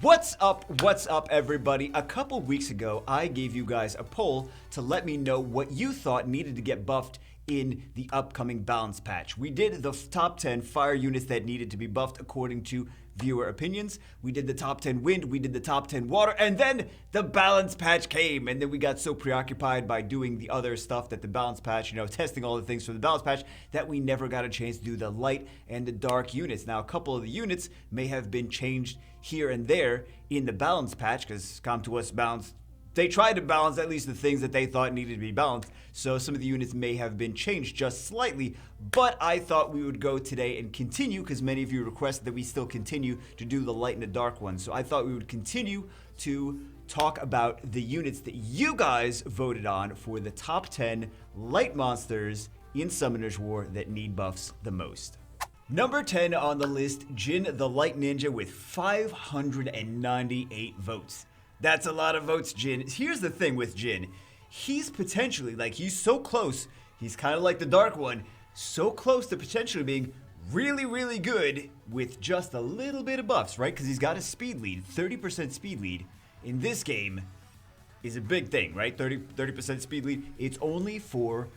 What's up, everybody? A couple weeks ago, I gave you guys a poll to let me know what you thought needed to get buffed in the upcoming balance patch. We did the top 10 fire units that needed to be buffed according to viewer opinions. We did the top 10 wind, we did the top 10 water, and then the balance patch came. And then we got so preoccupied by doing the other stuff that the balance patch, testing all the things from the balance patch, that we never got a chance to do the light and the dark units. Now, a couple of the units may have been changed here and there in the balance patch, because ComToUs balance, they tried to balance at least the things that they thought needed to be balanced, so some of the units may have been changed just slightly, but I thought we would go today and continue, because many of you requested that we still continue to do the light and the dark ones, so I thought we would continue to talk about the units that you guys voted on for the top 10 light monsters in Summoner's War that need buffs the most. Number 10 on the list, Jin the Light Ninja with 598 votes. That's a lot of votes, Jin. Here's the thing with Jin. He's potentially, he's so close. He's kind of like the Dark One. So close to potentially being really, really good with just a little bit of buffs, right? Because he's got a speed lead. 30% speed lead in this game is a big thing, right? 30% speed lead. It's only for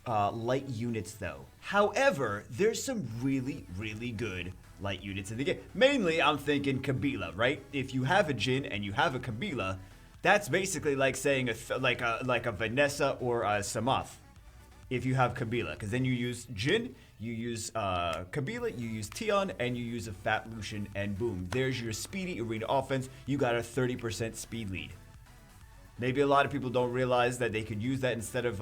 light units, though. However, there's some really, really good light units in the game. Mainly, I'm thinking Kabila, right? If you have a Jin and you have a Kabila, that's basically like saying like a Vanessa or a Samath. If you have Kabila, because then you use Jin, you use Kabila, you use Tion, and you use a Fat Lucian, and boom, there's your speedy arena offense. You got a 30% speed lead. Maybe a lot of people don't realize that they could use that instead of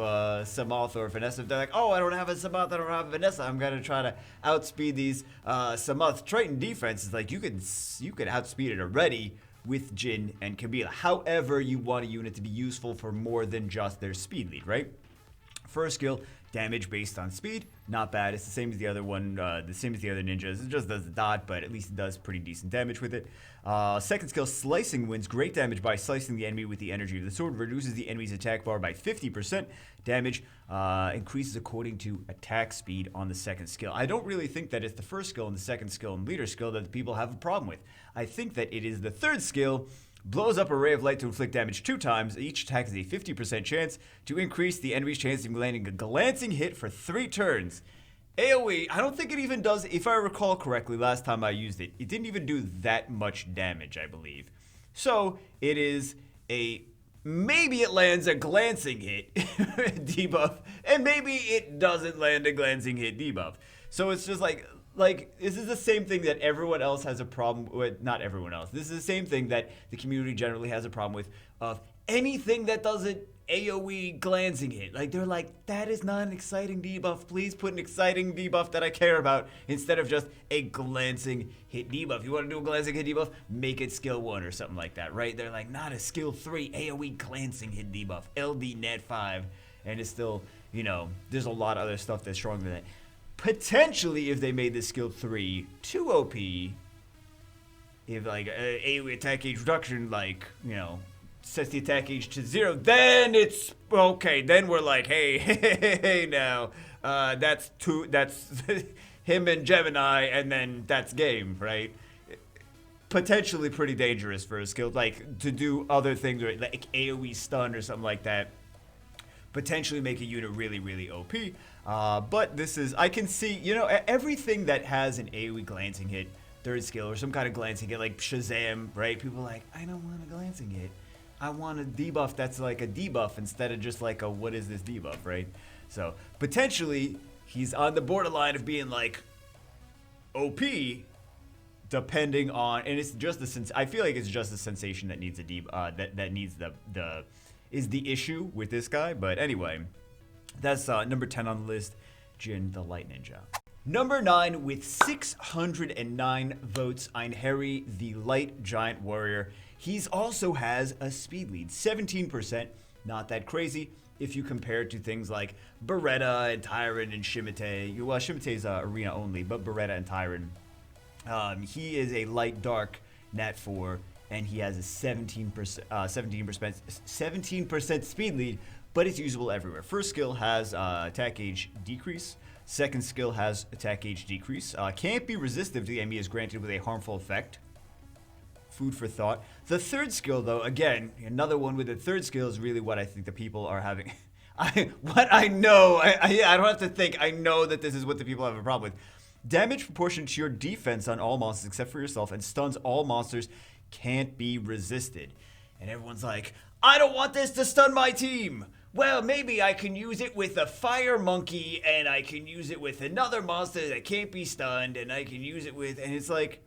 Samath or Vanessa. If they're like, oh, I don't have a Samath, I don't have a Vanessa, I'm going to try to outspeed these Samath Triton defenses. Like, you could outspeed it already with Jin and Kabila. However, you want a unit to be useful for more than just their speed lead, right? First skill, damage based on speed. Not bad. It's the same as the other one, the same as the other ninjas. It just does the dot, but at least it does pretty decent damage with it. Second skill, slicing wins great damage by slicing the enemy with the energy of the sword. Reduces the enemy's attack bar by 50%. Damage increases according to attack speed on the second skill. I don't really think that it's the first skill and the second skill and leader skill that the people have a problem with. I think that it is the third skill. Blows up a ray of light to inflict damage 2 times. Each attack has a 50% chance to increase the enemy's chance of landing a glancing hit for 3 turns. AoE, I don't think it even does, if I recall correctly, last time I used it, it didn't even do that much damage, I believe. So, it is maybe it lands a glancing hit debuff, and maybe it doesn't land a glancing hit debuff. So it's just like, this is the same thing that everyone else has a problem with. Not everyone else. This is the same thing that the community generally has a problem with, of anything that doesn't AoE glancing hit. Like, they're like, that is not an exciting debuff. Please put an exciting debuff that I care about instead of just a glancing hit debuff. You want to do a glancing hit debuff? Make it skill 1 or something like that, right? They're like, not a skill 3 AoE glancing hit debuff. LD net 5. And it's still, there's a lot of other stuff that's stronger than that. Potentially, if they made this skill 3 too OP, if AoE attack gauge reduction, sets the attack gauge to 0, then it's okay. Then we're like, hey, now, that's him and Gemini, and then that's game, right? Potentially pretty dangerous for a skill, to do other things, like AoE stun or something like that. Potentially make a unit really, really OP. But this is, I can see, everything that has an AoE glancing hit, third skill, or some kind of glancing hit, like Shazam, right? People are like, I don't want a glancing hit. I want a debuff that's like a debuff instead of just like a, what is this debuff, right? So, potentially, he's on the borderline of being like OP, depending on, and it's just the I feel like it's just the sensation that needs a that needs is the issue with this guy. But anyway, that's number 10 on the list, Jin the Light Ninja. Number 9 with 609 votes, Einherry the Light Giant Warrior. He's also has a speed lead, 17%, not that crazy if you compare it to things like Beretta and Tyron and Shimate. Well, Shimate's arena only, but Beretta and Tyron. He is a light dark nat 4, and he has a 17% speed lead, but it's usable everywhere. First skill has attack gauge decrease. Second skill has attack gauge decrease. Can't be resistive to the enemy is granted with a harmful effect. food for thought. The third skill, though, again, another one with the third skill is really what I think the people are having. I don't have to think. I know that this is what the people have a problem with. Damage proportion to your defense on all monsters except for yourself, and stuns all monsters can't be resisted. And everyone's like, I don't want this to stun my team. Well, maybe I can use it with a fire monkey, and I can use it with another monster that can't be stunned, and I can use it with... And it's like,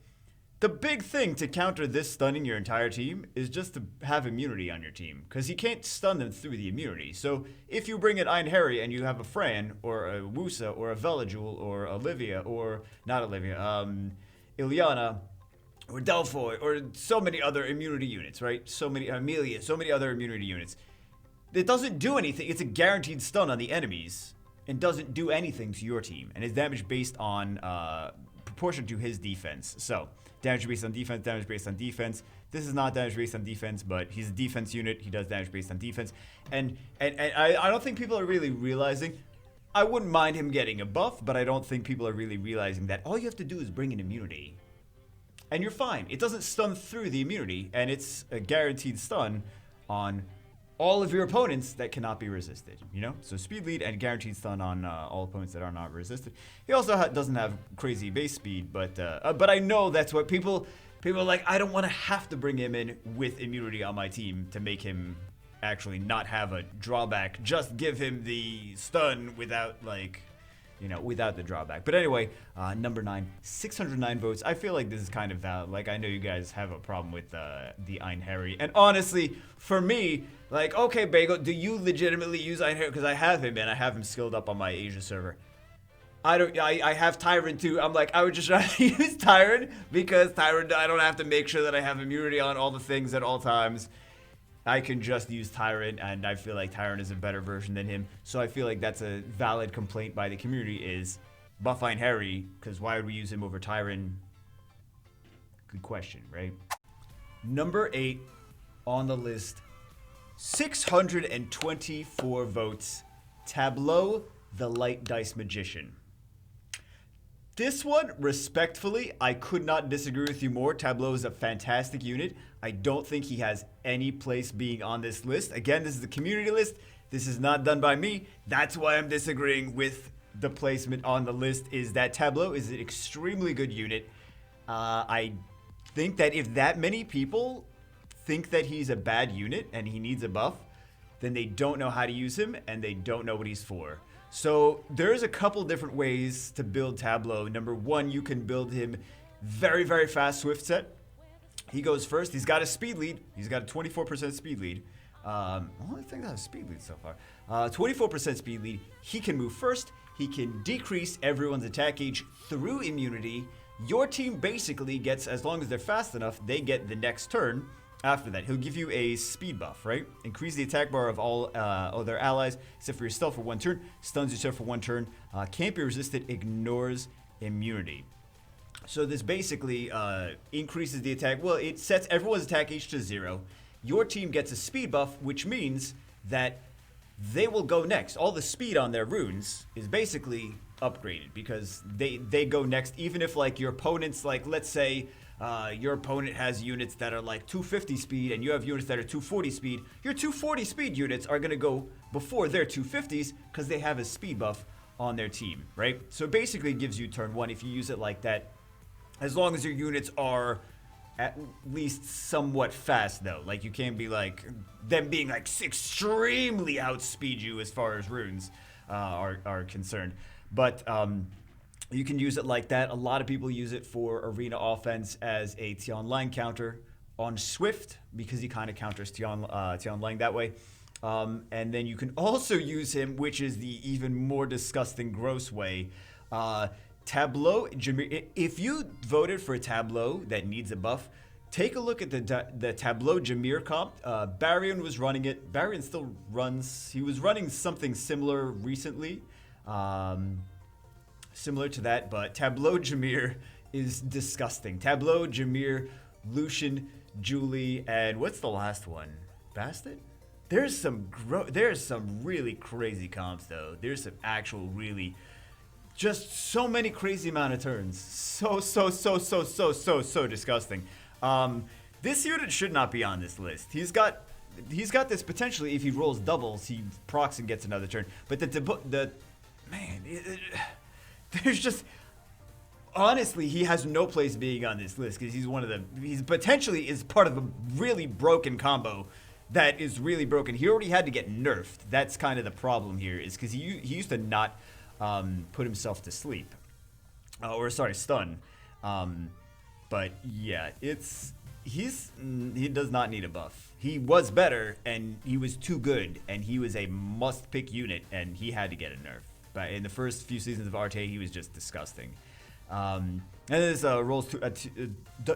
the big thing to counter this stunning your entire team is just to have immunity on your team, because he can't stun them through the immunity. So if you bring in Einherry and you have a Fran, or a Wusa, or a Veladjul, or Olivia, or... Not Olivia, Ilyana, or Delphoy, or so many other immunity units, right? So many... Amelia, so many other immunity units. It doesn't do anything. It's a guaranteed stun on the enemies and doesn't do anything to your team. And it's damage based on proportion to his defense. So damage based on defense, damage based on defense. This is not damage based on defense, but he's a defense unit. He does damage based on defense. And I don't think people are really realizing. I wouldn't mind him getting a buff, but I don't think people are really realizing that all you have to do is bring in immunity. And you're fine. It doesn't stun through the immunity, and it's a guaranteed stun on all of your opponents that cannot be resisted, you know? So speed lead and guaranteed stun on all opponents that are not resisted. He also doesn't have crazy base speed, but I know that's what people are like, I don't want to have to bring him in with immunity on my team to make him actually not have a drawback. Just give him the stun without, like, you know, without the drawback. But anyway, number 9, 609 votes. I feel like this is kind of valid. Like, I know you guys have a problem with the Einherry. And honestly, for me, like, okay, Bagel, do you legitimately use Einherry? Because I have him, and I have him skilled up on my Asia server. I have Tyrant too. I'm like, I would just rather use Tyrant, because Tyrant, I don't have to make sure that I have immunity on all the things at all times. I can just use Tyrant, and I feel like Tyrant is a better version than him. So I feel like that's a valid complaint by the community is buff Einherry, because why would we use him over Tyrant? Good question, right? Number 8 on the list, 624 votes, Tablo, the Light Dice Magician. This one, respectfully, I could not disagree with you more. Tablo is a fantastic unit. I don't think he has any place being on this list. Again, this is the community list. This is not done by me. That's why I'm disagreeing with the placement on the list, is that Tablo is an extremely good unit. I think that if that many people think that he's a bad unit and he needs a buff, then they don't know how to use him and they don't know what he's for. So there's a couple different ways to build Tablo. Number 1, you can build him very, very fast Swift set. He goes first. He's got a speed lead. He's got a 24% speed lead. Only thing that has speed lead so far. 24% speed lead. He can move first. He can decrease everyone's attack gauge through immunity. Your team basically gets, as long as they're fast enough, they get the next turn. After that, he'll give you a speed buff, right? Increase the attack bar of all other allies, except for yourself for 1 turn. Stuns yourself for 1 turn. Can't be resisted. Ignores immunity. So this basically increases the attack. Well, it sets everyone's attack gauge to 0. Your team gets a speed buff, which means that they will go next. All the speed on their runes is basically upgraded because they go next. Even if, like, your opponent's, like, let's say your opponent has units that are like 250 speed and you have units that are 240 speed, your 240 speed units are going to go before their 250s because they have a speed buff on their team, right? So basically it gives you turn 1 if you use it like that, as long as your units are at least somewhat fast, though. Like, you can't be like them being like extremely outspeed you as far as runes are concerned. But you can use it like that. A lot of people use it for arena offense as a Tian Lang counter on Swift because he kind of counters Tian Lang that way. And then you can also use him, which is the even more disgusting, gross way. Tablo, Jameer. If you voted for a Tablo that needs a buff, take a look at the Tablo Jameer comp. Baryon was running it. Baryon still runs. He was running something similar recently. Similar to that, but Tablo Jameer is disgusting. Tablo, Jameer, Lucian, Julie, and what's the last one? Bastet? There's some really crazy comps though. There's some actual really, just so many crazy amount of turns. So disgusting. This unit should not be on this list. He's got this potentially. If he rolls doubles, he procs and gets another turn. But there's just honestly, he has no place being on this list because he's potentially is part of a really broken combo that is really broken. He already had to get nerfed. That's kind of the problem here, is because he used to not put himself to sleep, stun. But yeah, he does not need a buff. He was better, and he was too good, and he was a must-pick unit, and he had to get a nerf. But in the first few seasons of Arte, he was just disgusting. And this rolls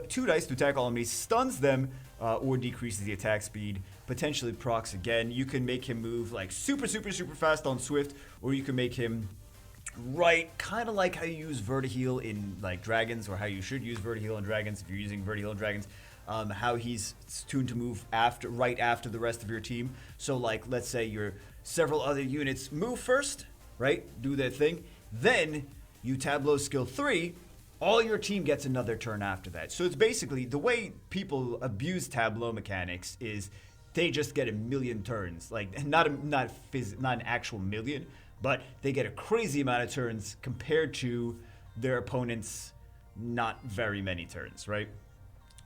two dice to attack all enemies, stuns them, or decreases the attack speed. Potentially procs again. You can make him move like super fast on Swift, or you can make him kind of like how you use Vertiheal in like Dragons, or how you should use Vertiheal in Dragons if you're using Vertiheal in Dragons. How he's tuned to move right after the rest of your team. So like, let's say your several other units move first, right? Do their thing. Then you Tablo skill 3, all your team gets another turn after that. So it's basically the way people abuse Tableau mechanics is they just get a million turns. Like not an actual million, but they get a crazy amount of turns compared to their opponent's not very many turns, right?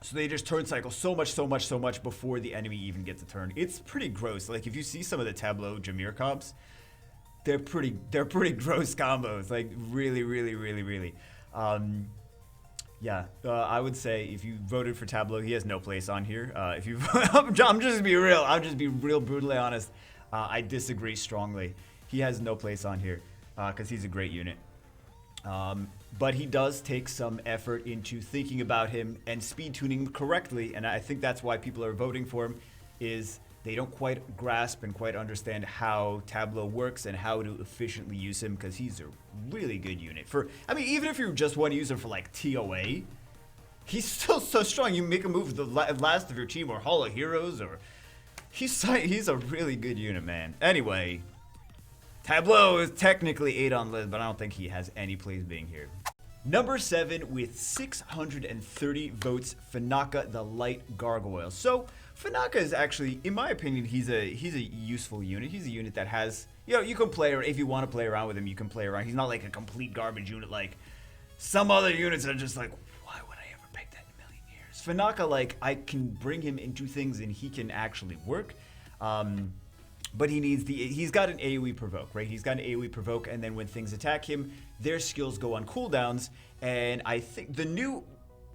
So they just turn cycle so much before the enemy even gets a turn. It's pretty gross. Like if you see some of the Tableau Jameer comps, they're pretty gross combos. Like really. Yeah, I would say if you voted for Tableau, he has no place on here. If you, I'm just be real brutally honest. I disagree strongly. He has no place on here because he's a great unit. But he does take some effort into thinking about him and speed tuning him correctly, and I think that's why people are voting for him, is they don't quite grasp and quite understand how Tableau works and how to efficiently use him, because he's a really good unit. Even if you just want to use him for like TOA, he's still so strong. You make him move the last of your team or Hall of Heroes, or he's a really good unit, man. Anyway, Tableau is technically 8 on list, but I don't think he has any place being here. Number 7 with 630 votes, Faneca the Light Gargoyle. So Faneca is actually, in my opinion, he's a useful unit. He's a unit that has, you can play, or if you want to play around with him, you can play around. He's not like a complete garbage unit like some other units that are just like, why would I ever pick that in a million years? Faneca, like, I can bring him into things and he can actually work. But he's got an AoE provoke, right? He's got an AoE provoke, and then when things attack him, their skills go on cooldowns. And I think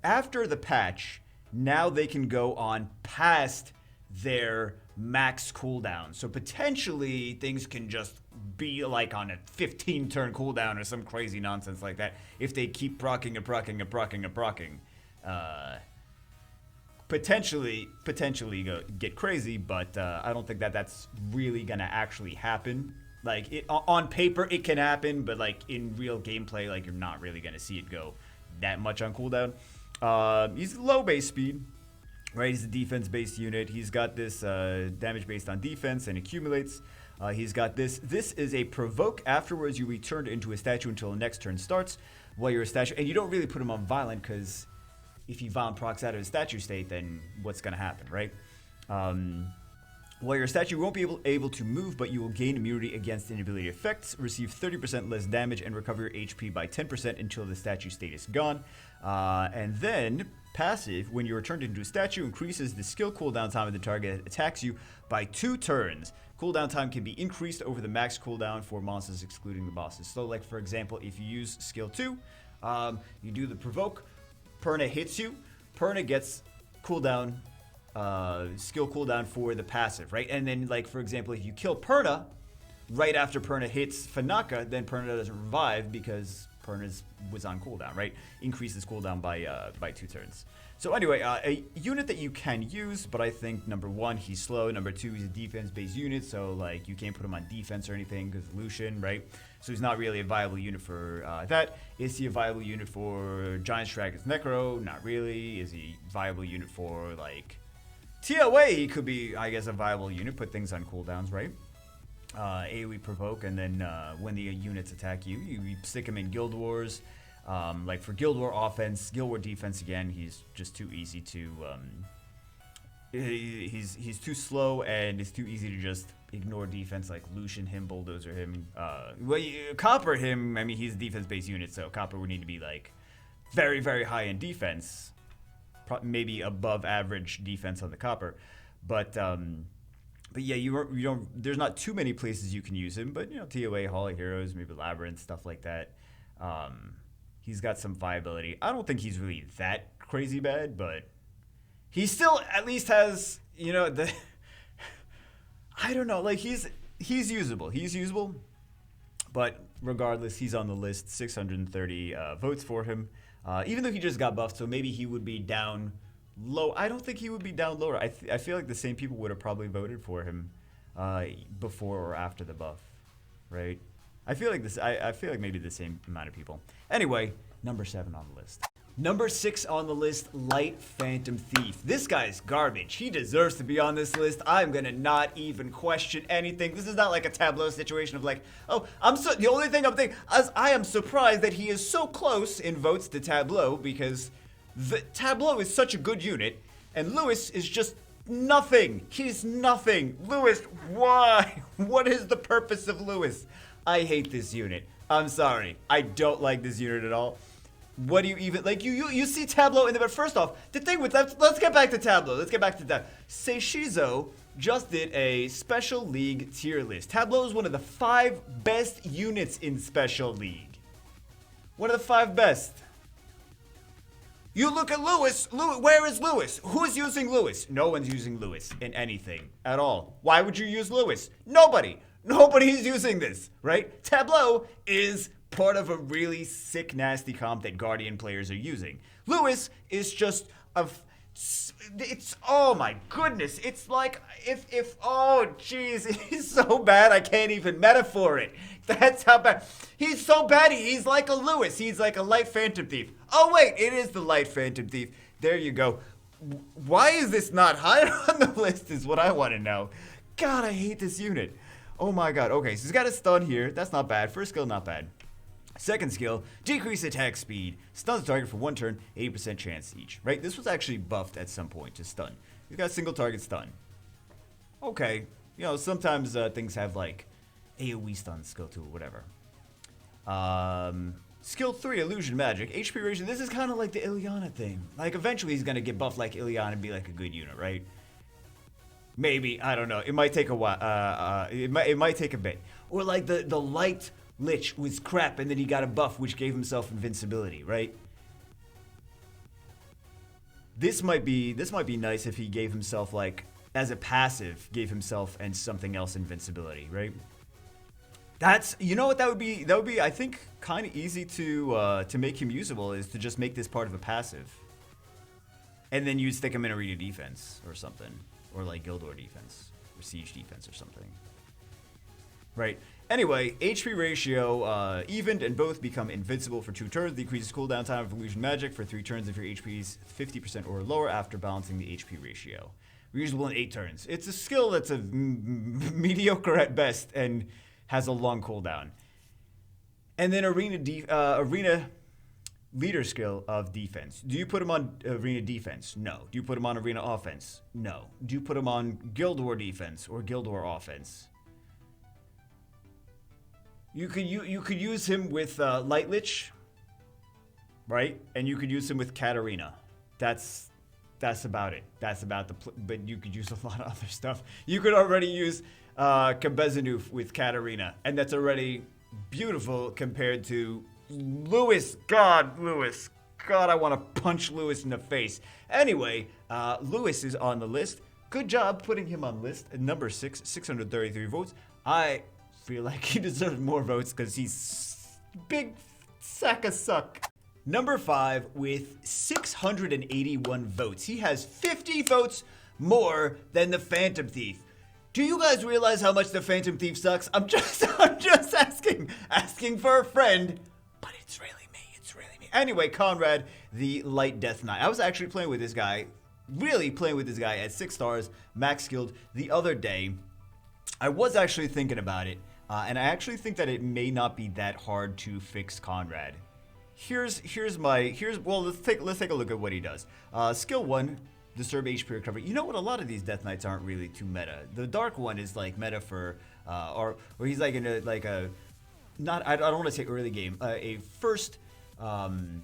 after the patch, now they can go on past their max cooldown. So potentially things can just be like on a 15 turn cooldown or some crazy nonsense like that if they keep procking and procking. Potentially get crazy, but I don't think that's really gonna actually happen. Like on paper it can happen, but like in real gameplay, like you're not really gonna see it go that much on cooldown. He's low base speed, right? He's a defense based unit. He's got this damage based on defense and accumulates. He's got this. This is a provoke. Afterwards, you return into a statue until the next turn starts while you're a statue, and you don't really put him on violent because if he violent procs out of his statue state, then what's going to happen, right? While your statue won't be able to move, but you will gain immunity against inability effects, receive 30% less damage, and recover your HP by 10% until the statue state is gone. And then, passive, when you're turned into a statue, increases the skill cooldown time of the target that attacks you by 2 turns. Cooldown time can be increased over the max cooldown for monsters excluding the bosses. So, like, for example, if you use skill 2, you do the provoke, Perna hits you, Perna gets cooldown, skill cooldown for the passive, right? And then, like, for example, if you kill Perna, right after Perna hits Faneca, then Perna doesn't revive because Perna was on cooldown, right? Increases cooldown by 2 turns. So anyway, a unit that you can use, but I think number 1, he's slow. Number 2, he's a defense-based unit, so like you can't put him on defense or anything because Lucian, right? So he's not really a viable unit for that. Is he a viable unit for Giant Stragus Necro? Not really. Is he a viable unit for like TOA? He could be, I guess, a viable unit. Put things on cooldowns, right? AoE provoke, and then when the units attack you, you stick him in Guild Wars. Like for Guild War offense, Guild War defense, again, he's just too easy to he's too slow and it's too easy to just ignore defense, like Lucian him, bulldozer him. Well, Copper him. I mean, he's a defense-based unit, so Copper would need to be like very, very high in defense, maybe above average defense on the Copper. But yeah, you don't. There's not too many places you can use him, but you know, TOA, Hall of Heroes, maybe Labyrinth, stuff like that. He's got some viability. I don't think he's really that crazy bad, but he still at least has, you know, the. I don't know, like he's usable. He's usable, but regardless, he's on the list. 630 votes for him, even though he just got buffed, so maybe he would be down low. I don't think he would be down lower. I feel like the same people would have probably voted for him before or after the buff, right? I feel like this. I feel like maybe the same amount of people. Anyway, number 7 on the list. Number 6 on the list, Light Phantom Thief. This guy's garbage. He deserves to be on this list. I'm gonna not even question anything. This is not like a Tablo situation of like, oh, the only thing I'm thinking is I am surprised that he is so close in votes to Tablo, because the Tablo is such a good unit, and Lewis is just nothing. He's nothing. Lewis, why? What is the purpose of Lewis? I hate this unit. I'm sorry. I don't like this unit at all. What do you even, like, you see Tablo in there, but first off, the thing with that, let's get back to Tablo. Let's get back to that. Seishizo just did a Special League tier list. Tablo is one of the 5 best units in Special League. One of the 5 best. You look at Lewis, where is Lewis? Who's using Lewis? No one's using Lewis in anything at all. Why would you use Lewis? Nobody. Nobody's using this, right? Tablo is part of a really sick, nasty comp that Guardian players are using. Lewis is just it's, oh my goodness, it's like oh jeez, he's so bad I can't even metaphor it. That's how bad. He's so bad, he's like a Lewis. He's like a Light Phantom Thief. Oh wait, it is the Light Phantom Thief. There you go. Why is this not higher on the list is what I want to know. God, I hate this unit. Oh my god. Okay, so he's got a stun here. That's not bad. First skill, not bad. Second skill, decrease attack speed. Stuns the target for 1 turn, 80% chance each. Right? This was actually buffed at some point to stun. He's got single target stun. Okay. You know, sometimes things have like AoE stun, skill 2, or whatever. Skill 3, illusion magic. HP ratio, this is kind of like the Ilyana thing. Like, eventually he's going to get buffed like Ilyana and be like a good unit, right? Maybe, I don't know. It might take a while. It might take a bit. Or like the light Lich was crap, and then he got a buff which gave himself invincibility, right? This might be nice if he gave himself, like, as a passive, gave himself and something else invincibility, right? That's, you know what that would be? That would be, I think, kind of easy to make him usable, is to just make this part of a passive, and then you stick him in arena defense or something, or like Guild War defense or siege defense or something, right? Anyway, HP ratio evened, and both become invincible for 2 turns. Decreases cooldown time of illusion magic for 3 turns if your HP is 50% or lower after balancing the HP ratio. Reusable in 8 turns. It's a skill that's a mediocre at best and has a long cooldown. And then arena leader skill of defense. Do you put him on arena defense? No. Do you put him on arena offense? No. Do you put him on Guild War defense or Guild War offense? You could use him with Light Lich, right? And you could use him with Katarina. That's about it. That's about but you could use a lot of other stuff. You could already use Kabezanuf with Katarina, and that's already beautiful compared to Lewis. God, Lewis. God, I want to punch Lewis in the face. Anyway, Lewis is on the list. Good job putting him on the list. At number 6, 633 votes. I feel like he deserves more votes because he's big sack of suck. Number 5 with 681 votes. He has 50 votes more than the Phantom Thief. Do you guys realize how much the Phantom Thief sucks? I'm just asking for a friend, but it's really me. It's really me. Anyway, Conrad, the Light Death Knight. I was actually playing with this guy, really playing with this guy at 6 stars, max skilled the other day. I was actually thinking about it. And I actually think that it may not be that hard to fix Conrad. Well, let's take a look at what he does. Skill 1, disturb HP recovery. You know what? A lot of these Death Knights aren't really too meta. The Dark one is like meta for, or he's like in a like a, not I don't want to say early game, a first R5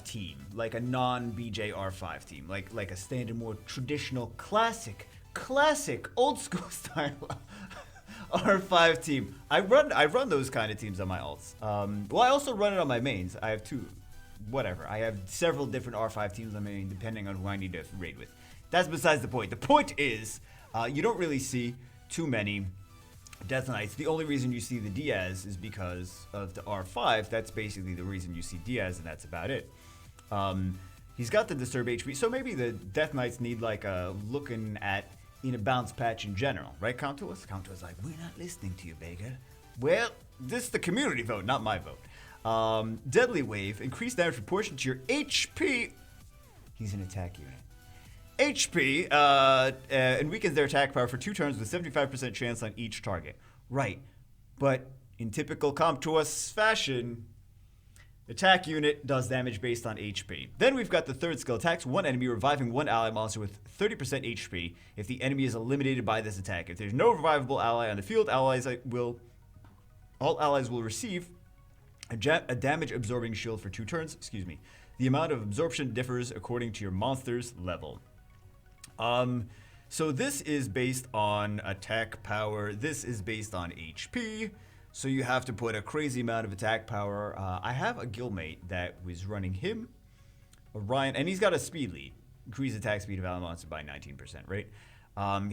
team, like a non-BJ R5 team, like a standard, more traditional, classic, old school style R5 team. I run those kind of teams on my alts. Well, I also run it on my mains. I have two, whatever. I have several different R5 teams on my main, depending on who I need to raid with. That's besides the point. The point is, you don't really see too many Death Knights. The only reason you see the Diaz is because of the R5. That's basically the reason you see Diaz, and that's about it. He's got the Disturb HP, so maybe the Death Knights need like a looking at in a bounce patch in general, right, Countess? Countess like, we're not listening to you, Baker. Well, this is the community vote, not my vote. Deadly Wave, increased damage proportion to your HP. He's an attack unit. HP, and weakens their attack power for 2 turns with 75% chance on each target. Right, but in typical Comtois fashion, attack unit does damage based on HP. Then we've got the third skill, attacks one enemy, reviving one ally monster with 30% HP if the enemy is eliminated by this attack. If there's no revivable ally on the field, all allies will receive a damage absorbing shield for 2 turns. Excuse me. The amount of absorption differs according to your monster's level. So this is based on attack power. This is based on HP. So you have to put a crazy amount of attack power. I have a guildmate that was running him, Orion, and he's got a speed lead. Increase attack speed of ally monster by 19%, right?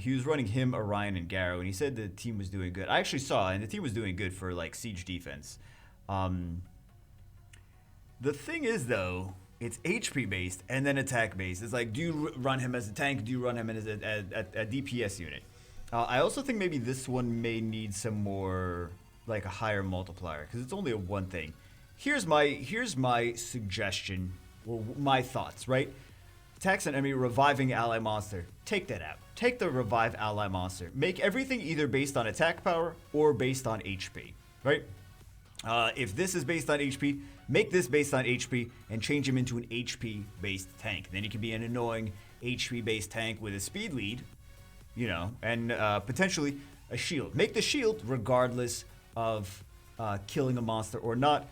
He was running him, Orion, and Garrow, and he said the team was doing good. I actually saw, and the team was doing good for like siege defense. The thing is, though, it's HP based and then attack based. It's like, do you run him as a tank? Do you run him as a DPS unit? I also think maybe this one may need some more, like a higher multiplier, because it's only a one thing. Here's my suggestion, or my thoughts, right? Attacks an enemy, reviving ally monster. Take that out. Take the revive ally monster. Make everything either based on attack power or based on HP, right? If this is based on HP, make this based on HP and change him into an HP-based tank. Then he can be an annoying HP-based tank with a speed lead, you know, and potentially a shield. Make the shield regardless of killing a monster or not.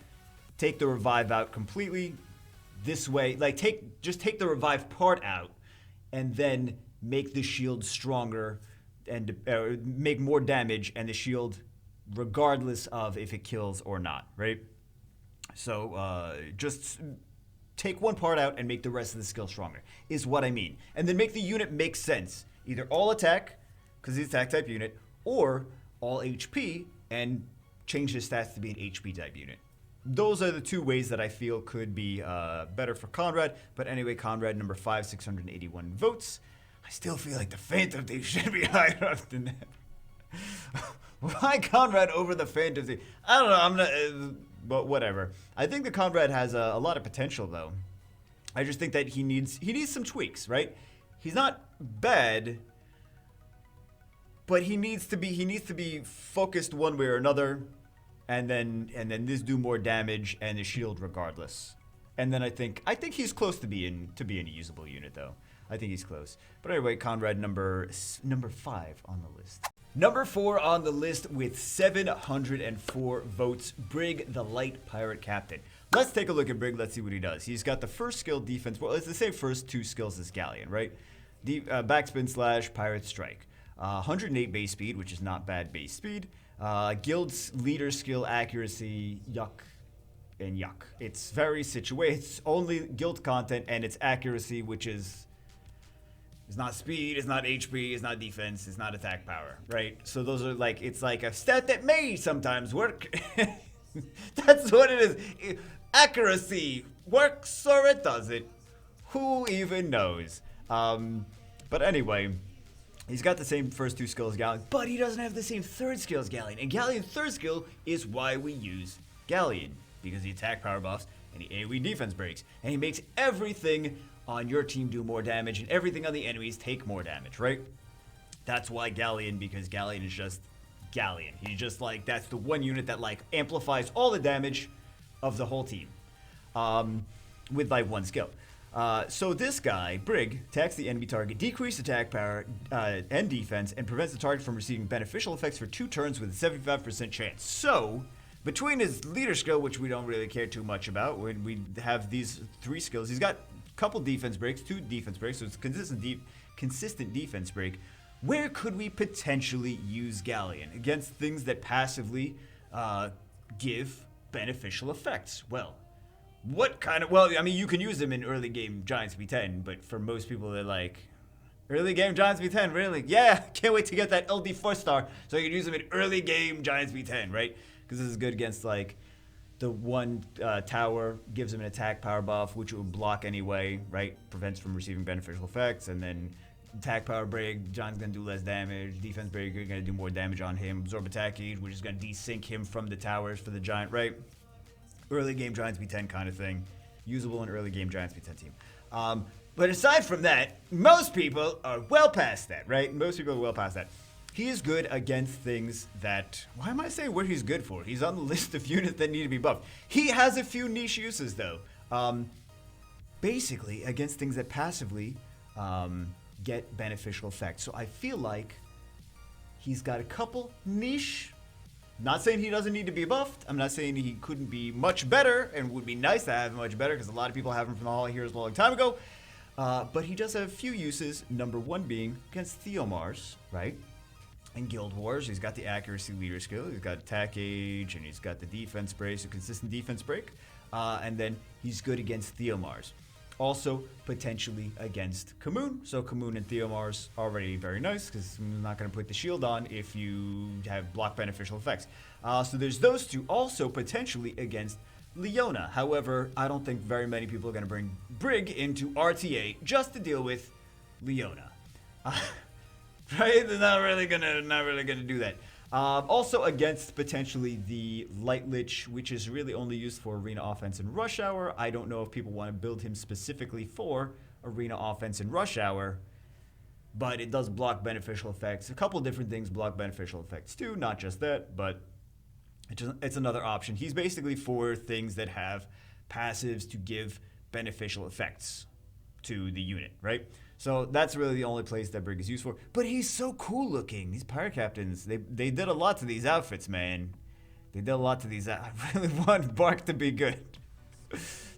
Take the revive out completely. This way, like just take the revive part out, and then make the shield stronger and make more damage, and the shield regardless of if it kills or not, right? So just take one part out and make the rest of the skill stronger, is what I mean. And then make the unit make sense. Either all attack, because he's attack type unit, or all HP and change his stats to be an HP type unit. Those are the two ways that I feel could be better for Conrad. But anyway, Conrad number 5, 681 votes. I still feel like the Phantom Thief should be higher up than that. Why Conrad over the Phantom Thief? I don't know. I'm not. But whatever. I think the Conrad has a lot of potential, though. I just think that he needs some tweaks, right? He's not bad, but he needs to be focused one way or another, and then this do more damage and the shield regardless. And then I think he's close to being a usable unit, though. I think he's close. But anyway, Conrad number 5 on the list. Number 4 on the list with 704 votes, Brig, the Light Pirate Captain. Let's take a look at Brig. Let's see what he does. He's got the first skill, defense. Well, it's the same first 2 skills as Galleon, right? Backspin / Pirate Strike. 108 base speed, which is not bad base speed. Guild's leader skill, accuracy, yuck, and yuck. It's very situated. It's only guild content, and it's accuracy, which is... It's not speed, it's not HP, it's not defense, it's not attack power, right? So those are like, it's like a stat that may sometimes work. That's what it is. Accuracy works or it doesn't. Who even knows? But anyway, he's got the same first 2 skills as Galleon, but he doesn't have the same third skill as Galleon. And Galleon's third skill is why we use Galleon, because he attack power buffs and he AoE defense breaks, and he makes everything on your team do more damage, and everything on the enemies take more damage, right? That's why Galleon, because Galleon is just Galleon. He's just like, that's the one unit that like amplifies all the damage of the whole team with like one skill. So this guy, Brig, attacks the enemy target, decreases attack power and defense, and prevents the target from receiving beneficial effects for 2 turns with a 75% chance. So, between his leader skill, which we don't really care too much about, when we have these 3 skills, he's got a couple defense breaks, 2 defense breaks, so it's consistent defense break. Where could we potentially use Galleon against things that passively give beneficial effects? Well, what kind of... Well, I mean, you can use them in early game Giants V10, but for most people, they're like... Early game Giants V10, really? Yeah, can't wait to get that LD 4-star so you can use them in early game Giants V10, right? Because this is good against, like, the one tower gives him an attack power buff, which it would block anyway, right? Prevents from receiving beneficial effects, and then attack power break, John's going to do less damage. Defense break, you're going to do more damage on him. Absorb attack gauge, which is going to desync him from the towers for the Giant, right? Early game Giants V10 kind of thing. Usable in early game Giants V10 team. But aside from that, most people are well past that, right? Most people are well past that. He is good against things that... Why am I saying what he's good for? He's on the list of units that need to be buffed. He has a few niche uses, though. Basically, against things that passively get beneficial effects. So I feel like he's got a couple niche... Not saying he doesn't need to be buffed. I'm not saying he couldn't be much better, and would be nice to have him much better, because a lot of people have him from the Hall of Heroes a long time ago. But he does have a few uses, number 1 being against Theomars, right? In Guild Wars, he's got the accuracy leader skill, he's got attack gauge, and he's got the defense break, so consistent defense break. And then he's good against Theomars. Also, potentially against Kamoon. So Kamoon and Theomars already very nice, because I'm not going to put the shield on if you have block beneficial effects. So there's those 2. Also, potentially against Leona. However, I don't think very many people are going to bring Brig into RTA just to deal with Leona. Right? They're not really gonna do that. Also against potentially the Light Lich, which is really only used for arena offense and rush hour. I don't know if people want to build him specifically for arena offense and rush hour, but it does block beneficial effects. A couple different things block beneficial effects too, not just that, but it's another option. He's basically for things that have passives to give beneficial effects to the unit, right? So that's really the only place that Brig is used for. But he's so cool looking. These pirate captains, they did a lot to these outfits, man. They did a lot to these. I really want Bark to be good.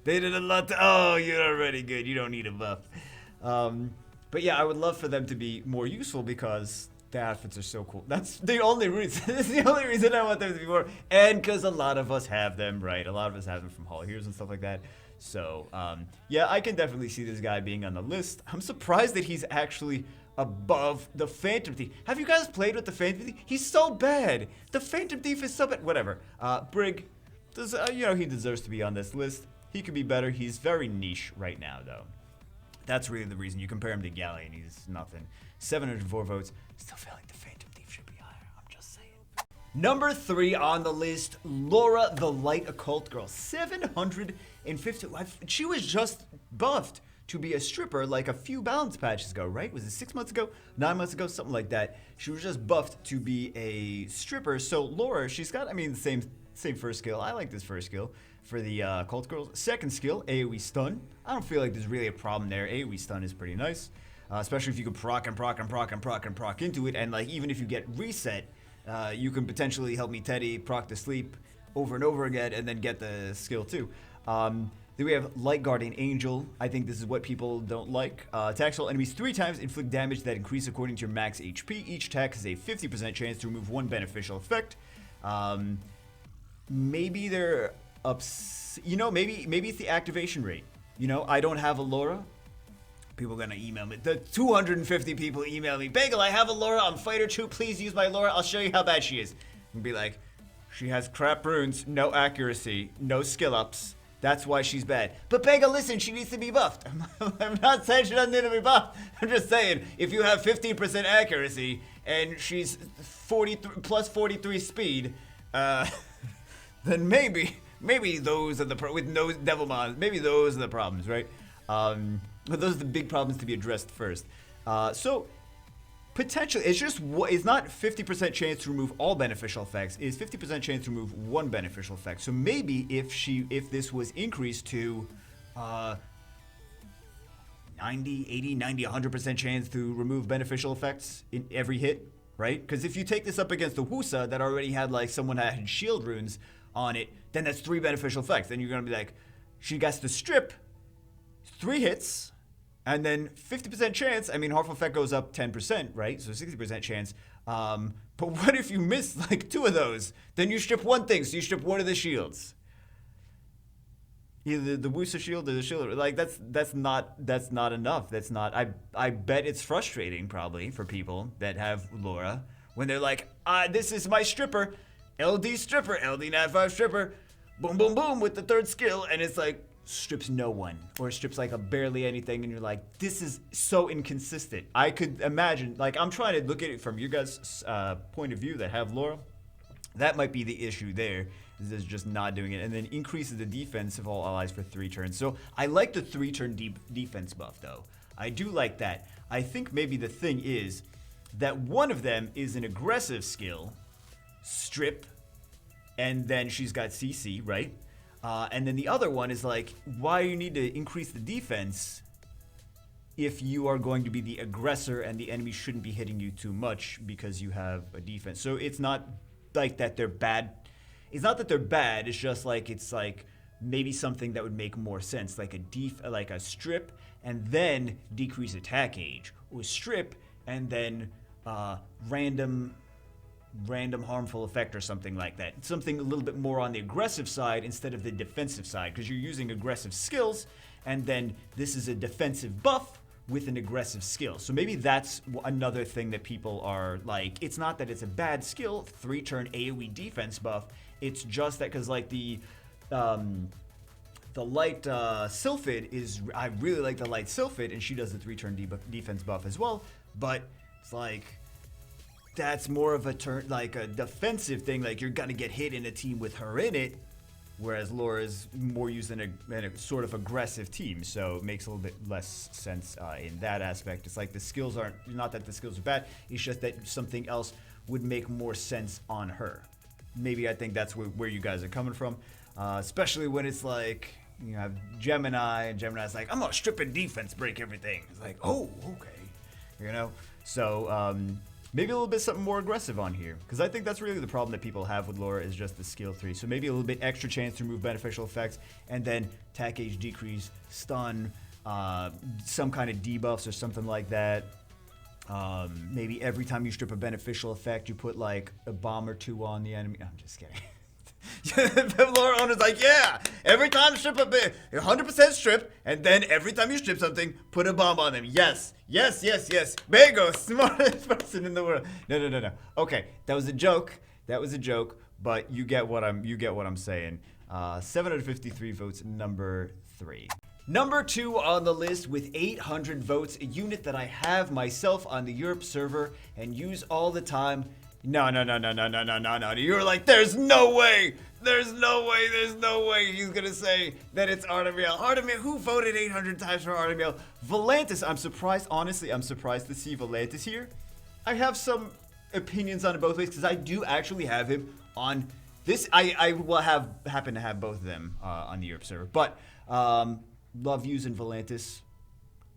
They did a lot to... Oh, you're already good. You don't need a buff. But yeah, I would love for them to be more useful because the outfits are so cool. That's the only reason. That's the only reason I want them to be more. And because a lot of us have them, right? A lot of us have them from Hall of Heroes and stuff like that. So, yeah, I can definitely see this guy being on the list. I'm surprised that he's actually above the Phantom Thief. Have you guys played with the Phantom Thief? He's so bad. The Phantom Thief is so bad. Whatever. Brig, does, he deserves to be on this list. He could be better. He's very niche right now, though. That's really the reason. You compare him to Galleon, he's nothing. 704 votes. Still feel like the Phantom Thief should be higher. I'm just saying. Number 3 on the list, Laura the Light Occult Girl. 750. She was just buffed to be a stripper like a few balance patches ago, right? Was it 6 months ago? 9 months ago? Something like that. She was just buffed to be a stripper. So Laura, she's got, the same first skill. I like this first skill for the Cult Girls. Second skill, AoE Stun. I don't feel like there's really a problem there. AoE Stun is pretty nice. Especially if you can proc and proc and proc and proc and proc into it. And like even if you get reset, you can potentially help me Teddy proc to sleep over and over again and then get the skill too. Then we have Light Guardian Angel. I think this is what people don't like. Attacks all enemies 3 times, inflict damage that increase according to your max HP. Each attack has a 50% chance to remove 1 beneficial effect. Maybe they're maybe it's the activation rate. I don't have a Laura. People are gonna email me. The 250 people email me, Bagel, I have a Laura on Fighter 2. Please use my Laura. I'll show you how bad she is. And be like, she has crap runes, no accuracy, no skill ups. That's why she's bad. But Bagel, listen, she needs to be buffed. I'm not saying she doesn't need to be buffed. I'm just saying, if you have 15% accuracy and she's plus 43 speed, then maybe those are the with no devil mons. Maybe those are the problems, right? But those are the big problems to be addressed first. So potentially, it's not 50% chance to remove all beneficial effects. It's 50% chance to remove 1 beneficial effect. So maybe if this was increased to 90, 80, 90, 100% chance to remove beneficial effects in every hit, right? Because if you take this up against the Wusa that already had like someone that had shield runes on it, then that's 3 beneficial effects. Then you're going to be like, she gets to strip 3 hits, and then 50% chance. I mean, harmful effect goes up 10%, right? So 60% chance. But what if you miss like 2 of those? Then you strip 1 thing, so you strip 1 of the shields. Either the Wusa shield or the shield, like that's not enough. That's not. I bet it's frustrating probably for people that have Laura when they're like, this is my stripper, LD stripper, LD Nat 5 stripper, boom boom boom with the 3rd skill, and it's like strips no one or strips like a barely anything, and you're like, this is so inconsistent. I could imagine, like, I'm trying to look at it from your guys' point of view that have Laura. That might be the issue there. Is just not doing it, and then increases the defense of all allies for 3 turns. So I like the 3-turn defense buff, though. I do like that. I think maybe the thing is that one of them is an aggressive skill, strip, and then she's got CC, right? And then the other one is like, why you need to increase the defense if you are going to be the aggressor and the enemy shouldn't be hitting you too much because you have a defense. So it's not like that they're bad. It's not that they're bad. It's just like it's like maybe something that would make more sense, like a strip and then decrease attack age, or strip and then random harmful effect or something like that. Something a little bit more on the aggressive side instead of the defensive side, because you're using aggressive skills, and then this is a defensive buff with an aggressive skill. So maybe that's another thing that people are like, it's not that it's a bad skill, 3-turn AoE defense buff. It's just that because like the light Sylphid is, I really like the light Sylphid, and she does the 3-turn defense buff as well. But it's like, that's more of a turn, like a defensive thing. Like you're gonna get hit in a team with her in it, whereas Laura is more used in a sort of aggressive team. So it makes a little bit less sense in that aspect. It's like the skills aren't, not that the skills are bad. It's just that something else would make more sense on her. Maybe I think that's where you guys are coming from, especially when it's like, you have Gemini, and Gemini's like, I'm gonna strip and defense break everything. It's like, oh, okay, you know. So maybe a little bit something more aggressive on here, because I think that's really the problem that people have with Laura is just the skill 3. So maybe a little bit extra chance to remove beneficial effects, and then attack age decrease, stun, some kind of debuffs or something like that. Maybe every time you strip a beneficial effect, you put like a bomb or 2 on the enemy. I'm just kidding. Laura owner's like, yeah, every time strip a bit, 100% strip, and then every time you strip something, put a bomb on them. Yes, yes, yes, yes. Bago, smartest person in the world. No. Okay, that was a joke. That was a joke, but you get what I'm saying. 753 votes, number 3. Number 2 on the list with 800 votes, a unit that I have myself on the Europe server and use all the time. No. You're like, there's no way he's gonna say that it's Artemiel. Artemiel, who voted 800 times for Artemiel? Volantis, I'm surprised, honestly, I'm surprised to see Volantis here. I have some opinions on it both ways, because I do actually have him on this. I will happen to have both of them on the Europe server, but love using Volantis.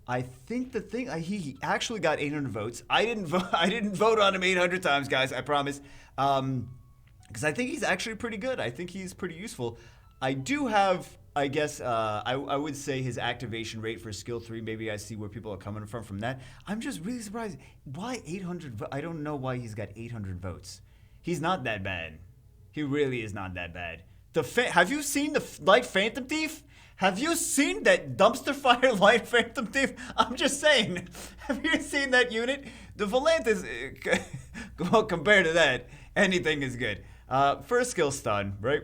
I think the thing, he actually got 800 votes. I didn't vote on him 800 times, guys, I promise. Because I think he's actually pretty good. I think he's pretty useful. I do have, I guess, I would say his activation rate for skill 3, maybe I see where people are coming from that. I'm just really surprised. Why 800? I don't know why he's got 800 votes. He's not that bad. He really is not that bad. Have you seen the Light Phantom Thief? Have you seen that dumpster fire Light Phantom Thief? I'm just saying. Have you seen that unit? The Volantis, well, compared to that, anything is good. First skill, stun, right?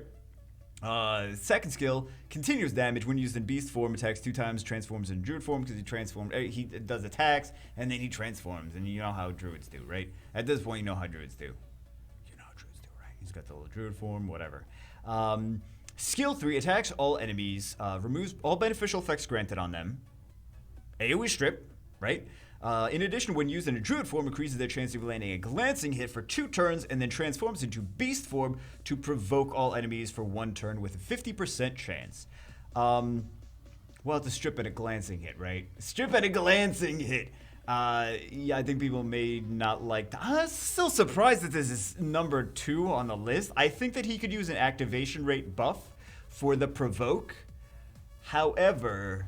Second skill, continuous damage when used in beast form, attacks 2 times, transforms in druid form, because he does attacks, and then he transforms, and you know how druids do, right? At this point, you know how druids do. You know how druids do, right? He's got the little druid form, whatever. Skill 3, attacks all enemies, removes all beneficial effects granted on them. AoE strip, right? In addition, when used in a druid form, increases their chance of landing a glancing hit for 2 turns, and then transforms into beast form to provoke all enemies for 1 turn with a 50% chance. Well, to strip at a glancing hit, right? Strip at a glancing hit. Yeah, I think people may not like that. I'm still surprised that this is number 2 on the list. I think that he could use an activation rate buff for the provoke. However,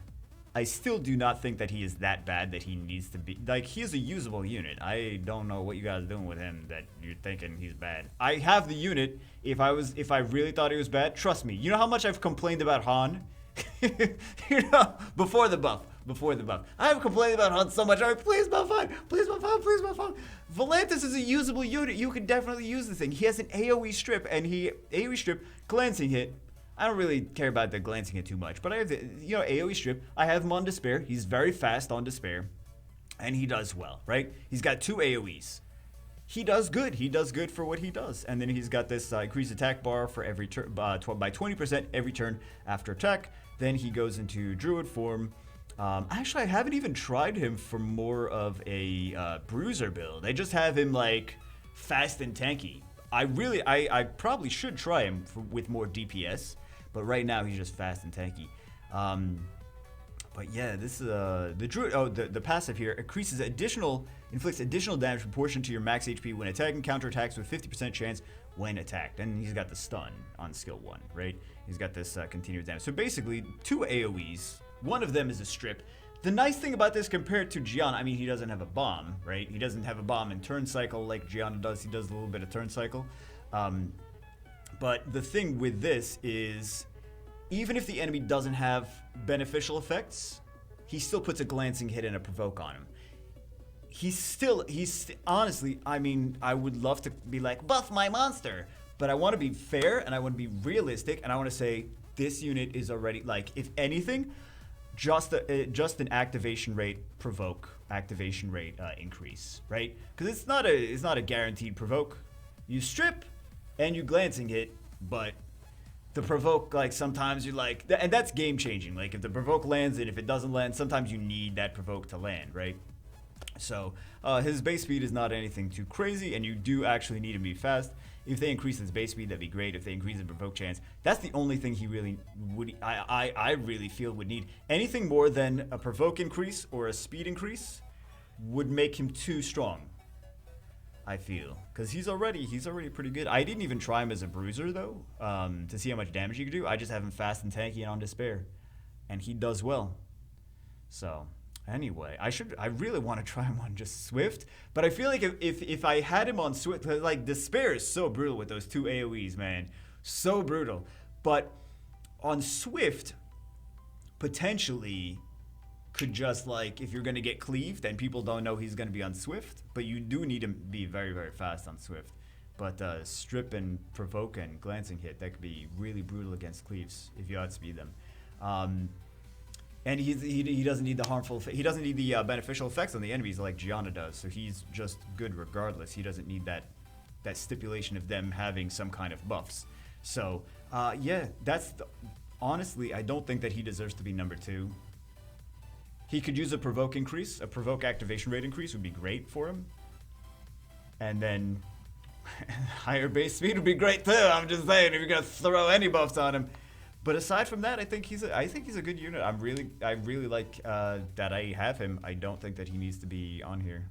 I still do not think that he is that bad that he needs to be. Like, he is a usable unit. I don't know what you guys are doing with him that you're thinking he's bad. I have the unit. If I really thought he was bad, trust me. You know how much I've complained about Han? You know, before the buff. I've complained about Han so much. I'm like, please buff Han. Please buff Han. Please buff Han. Volantis is a usable unit. You could definitely use this thing. He has an AoE strip, and AoE strip, glancing hit. I don't really care about the glancing hit too much, but I have the, AoE strip. I have him on Despair. He's very fast on Despair, and he does well, right? He's got 2 AoEs. He does good. He does good for what he does. And then he's got this increased attack bar for every turn by 20% every turn after attack. Then he goes into Druid form. Actually, I haven't even tried him for more of a bruiser build. I just have him like fast and tanky. I probably should try him with more DPS, but right now he's just fast and tanky. But yeah, this is the Druid. Oh, the passive here inflicts additional damage proportional to your max HP when attacking. Counterattacks with 50% chance when attacked. And he's got the stun on skill 1, right? He's got this continuous damage. So basically, 2 AoEs. One of them is a strip. The nice thing about this compared to Gianna, I mean, he doesn't have a bomb, right? He doesn't have a bomb in turn cycle like Gianna does. He does a little bit of turn cycle. But the thing with this is, even if the enemy doesn't have beneficial effects, he still puts a glancing hit and a provoke on him. Honestly, I mean, I would love to be like, buff my monster, but I want to be fair and I want to be realistic and I want to say this unit is already, like, if anything, just an activation rate provoke, activation rate increase, right? Because it's not a guaranteed provoke. You strip and you glancing hit, but the provoke, like, sometimes you like, and that's game changing. Like, if the provoke lands and if it doesn't land, sometimes you need that provoke to land, right? So his base speed is not anything too crazy, and you do actually need him to be fast. If they increase his base speed, that'd be great. If they increase his provoke chance, that's the only thing he really would. I really feel would need. Anything more than a provoke increase or a speed increase would make him too strong, I feel, because he's already pretty good. I didn't even try him as a bruiser though, to see how much damage he could do. I just have him fast and tanky and on Despair, and he does well. So anyway, I really want to try him on just Swift, but I feel like if I had him on Swift, like, Despair is so brutal with those 2 AoEs, man, so brutal. But on Swift, potentially could just, like, if you're going to get cleaved and people don't know he's going to be on Swift, but you do need him to be very, very fast on Swift. But strip and provoke and glancing hit, that could be really brutal against cleaves if you outspeed them. And he doesn't need the harmful, he doesn't need the beneficial effects on the enemies like Gianna does. So he's just good regardless. He doesn't need that stipulation of them having some kind of buffs. So yeah, honestly, I don't think that he deserves to be number 2. He could use a provoke increase, a provoke activation rate increase would be great for him. And then higher base speed would be great too. I'm just saying, if you're gonna throw any buffs on him. But aside from that, I think he's a good unit. I really like that I have him. I don't think that he needs to be on here.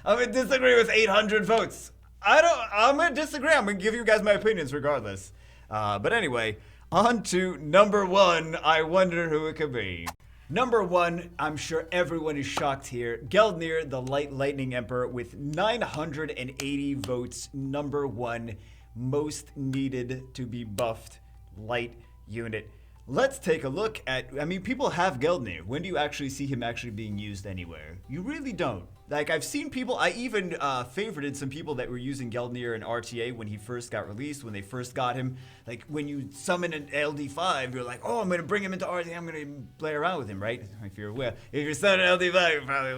I'm gonna disagree with 800 votes. I'm gonna disagree. I'm gonna give you guys my opinions regardless. But anyway, on to number 1. I wonder who it could be. Number 1, I'm sure everyone is shocked here. Geldnir, the Lightning Emperor, with 980 votes. Number 1, most needed to be buffed light unit. Let's take a look at, I mean, people have Geldnir. When do you actually see him actually being used anywhere? You really don't. Like, I've seen people, I even favorited some people that were using Geldnir in RTA when he first got released, when they first got him. Like, when you summon an LD5, you're like, oh, I'm going to bring him into RTA, I'm going to play around with him, right? If you're will. If you're summoning LD5, you probably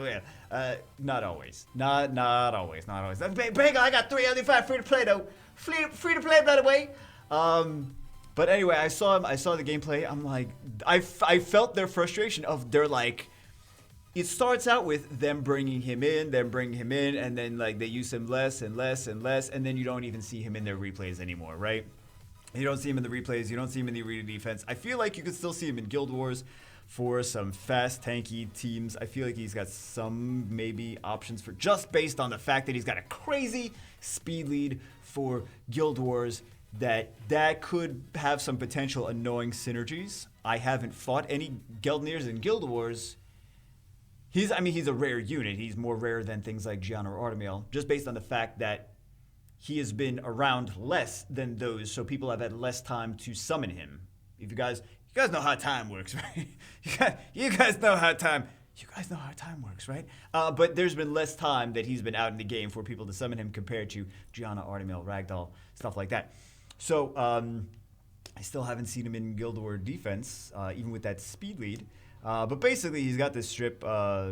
will. Not always. Not always. Big, I got 3 LD5 free to play, though. Free to play, by the way. But anyway, I saw the gameplay. I'm like, I felt their frustration of they're like, it starts out with them bringing him in, and then like they use him less and less and less, and then you don't even see him in their replays anymore, right? You don't see him in the replays. You don't see him in the arena defense. I feel like you could still see him in Guild Wars for some fast, tanky teams. I feel like he's got some maybe options for just based on the fact that he's got a crazy speed lead for Guild Wars that could have some potential annoying synergies. I haven't fought any Geldnirs in Guild Wars. He's a rare unit. He's more rare than things like Gianna or Artemiel, just based on the fact that he has been around less than those, so people have had less time to summon him. If you guys know how time works, right? You guys know how time works, right? But there's been less time that he's been out in the game for people to summon him compared to Gianna, Artemiel, Ragdoll, stuff like that. So I still haven't seen him in Guild War defense, even with that speed lead. But basically, he's got this strip,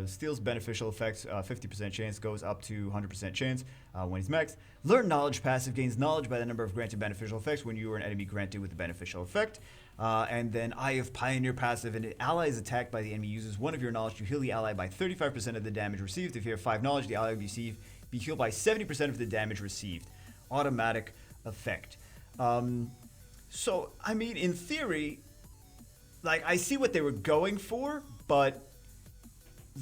steals beneficial effects, 50% chance, goes up to 100% chance when he's maxed. Learn knowledge passive gains knowledge by the number of granted beneficial effects when you or an enemy granted with the beneficial effect. And then Eye of Pioneer passive, and an ally is attacked by the enemy uses one of your knowledge to heal the ally by 35% of the damage received. If you have 5 knowledge, the ally will be healed by 70% of the damage received. Automatic effect. So, I mean, in theory, like, I see what they were going for, but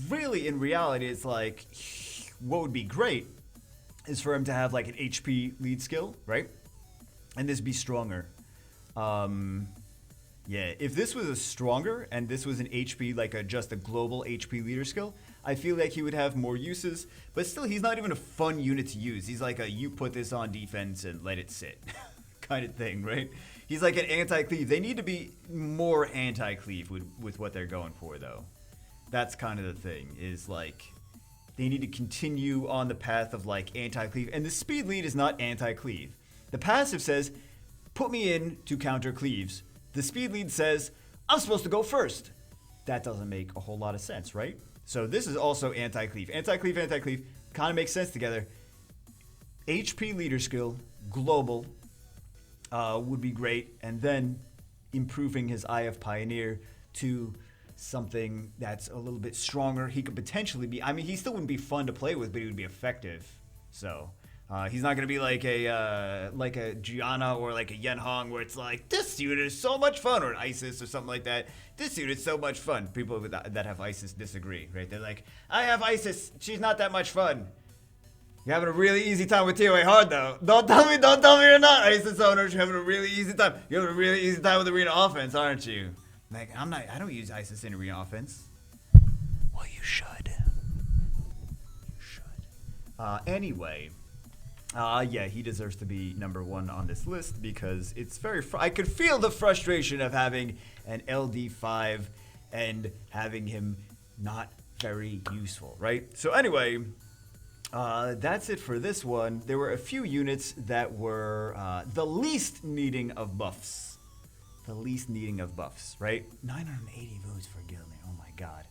really, in reality, it's like, what would be great is for him to have, like, an HP lead skill, right? And this be stronger. Yeah, if this was a stronger, and this was an HP, like, just a global HP leader skill, I feel like he would have more uses, but still, he's not even a fun unit to use. He's like a, you put this on defense and let it sit kind of thing, right? He's like an anti-cleave. They need to be more anti-cleave with what they're going for, though. That's kind of the thing, is like, they need to continue on the path of like anti-cleave. And the speed lead is not anti-cleave. The passive says, put me in to counter cleaves. The speed lead says, I'm supposed to go first. That doesn't make a whole lot of sense, right? So this is also anti-cleave. Anti-cleave, anti-cleave, kind of makes sense together. HP leader skill, global, would be great, and then improving his Eye of Pioneer to something that's a little bit stronger. He could potentially be, I mean, he still wouldn't be fun to play with, but he would be effective. So he's not going to be like a Gianna or like a Yenhong where it's like, this unit is so much fun, or an Isis or something like that. This unit is so much fun. People that have Isis disagree, right? They're like, I have Isis, she's not that much fun. You're having a really easy time with TOA hard, though. Don't tell me you're not, Isis owners. You're having a really easy time. You're having a really easy time with arena offense, aren't you? Like, I don't use Isis in arena offense. Well, you should. You should. Anyway. Yeah, he deserves to be number 1 on this list because it's very, I could feel the frustration of having an LD5 and having him not very useful, right? So anyway, that's it for this one. There were a few units that were the least needing of buffs. The least needing of buffs, right? 980 votes for Gilman. Oh my god.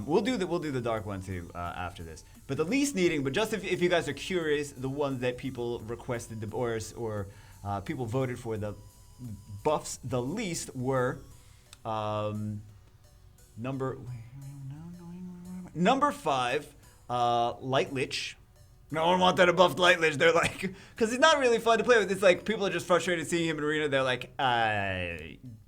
We'll do the dark one too after this. But the least needing, but just if you guys are curious, the ones that people requested or people voted for the buffs the least were number 5, Light Lich. No one wanted a buffed Light Lich. They're like, because he's not really fun to play with. It's like people are just frustrated seeing him in arena. They're like,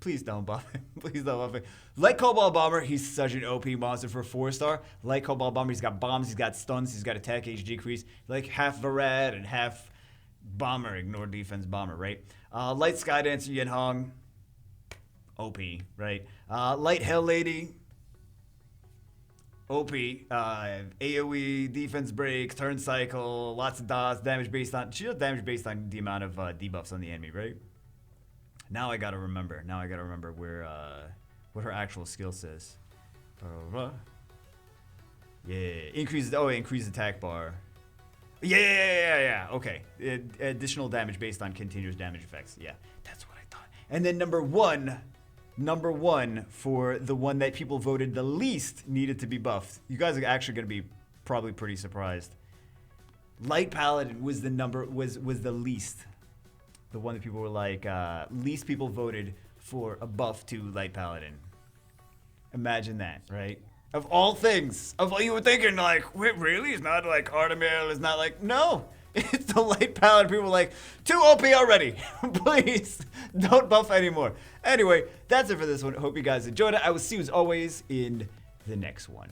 please don't buff him. Please don't buff him. Like Cobalt Bomber, he's such an OP monster for 4-star. Like Cobalt Bomber, he's got bombs, he's got stuns, he's got attack age decrease. Like half Varad and half Bomber, ignore defense Bomber, right? Light Sky Dancer Yenhong, OP, right? Light Hell Lady, OP, AoE, defense break, turn cycle, lots of dots, damage based on, she does damage based on the amount of debuffs on the enemy, right? Now I gotta remember where, what her actual skill says. Yeah, increase attack bar. Yeah, okay. Additional damage based on continuous damage effects. Yeah, that's what I thought. And then number one for the one that people voted the least needed to be buffed. You guys are actually going to be probably pretty surprised. Light Paladin was the least. The one that people were like, least people voted for a buff to Light Paladin. Imagine that, right? Of all things, of all you were thinking, like, wait, really? It's not like Artemiel, it's not like, no. It's the light paladin. People are like, too OP already. Please don't buff anymore. Anyway, that's it for this one. Hope you guys enjoyed it. I will see you as always in the next one.